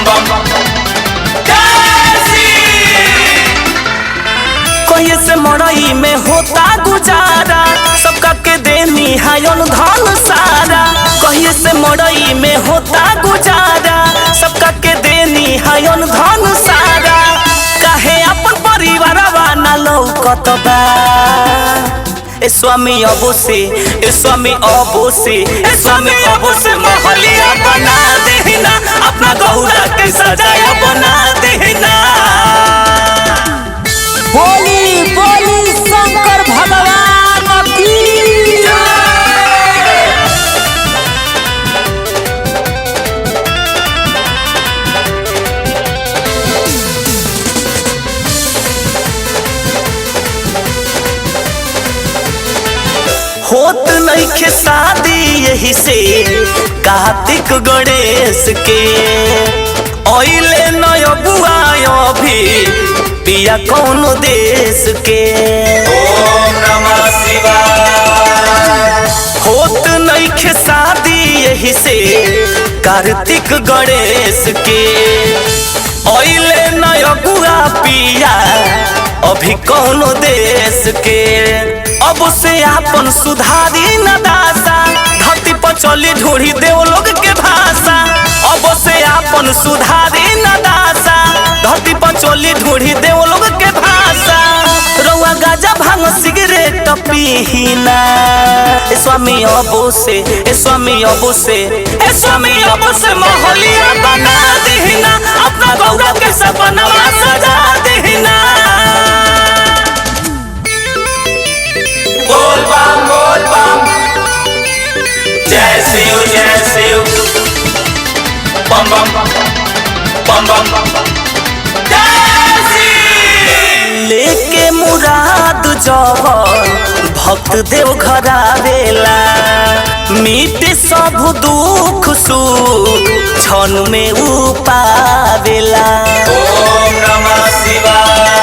बम बम कहीं से मड़ई में होता गुजारा, सबका के देनी हायन धन सारा। कहीं से मड़ई में होता गुजारा, सबका के देनी हायन धन सारा। काहे अपन परिवार ना लौकत बा, ए स्वामी अबो से, ए स्वामी अबो से, ए स्वामी अबो से महलिया बना देना, अपना गौरा के सजाया बना देना। बोली बोली शंकर भगवान की होत नइखे शादी यही से कार्तिक गणेश के, ओइले नय बुआयो भी पिया कौन देश के। ओम नमः शिवाय। होत नइखे शादी यही से कार्तिक गणेश के, ओइले नय बुआ पिया अभी कौन देश के। अब से आपन सुधारी न दासा, धरती पर चली ढूढ़ी देव लोग के भाषा। अब से आपन सुधारी न दासा, धरती पर चली ढूढ़ी देव लोग के भाषा। रउआ गाजा भांग सिगरेट पीना, ए स्वामी अबो से, ए स्वामी अबो से, ए स्वामी अबो से महलिया बना देना, अपना गौरा के सपनवा सजा देना। बोल बम जय शिव बम बम बम बम जय शिव। लेके मुराद जवन भक्त देव घर आवेला, मिटे सब दुख सुख क्षण में उ पावेला। ओम नमः शिवाय।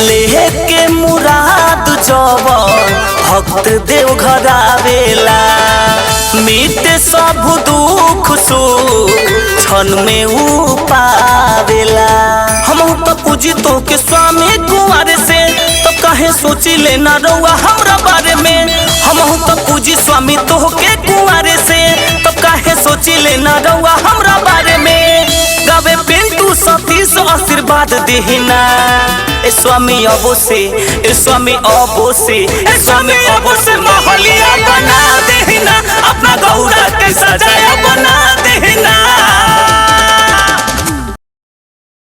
लेके मुराद जवन भक्त देव घर आवेला, मिटे सब दुख सुख क्षण में उ पावेला। हमहू तो पूजी तो के स्वामी कुंवर से, तो कहे सोची लेना रउआ हमरा बारे में। हमहू तो पूजी स्वामी तो के कुंवर से, तो कहे सोची लेना रउआ हमरा बारे में। गावे पिंटू सतीश आशीर्वाद देना, ए स्वामी अबो से, ए स्वामी अबो से, ए स्वामी अबो से महलिया बना देना, अपना गौरा के सजाया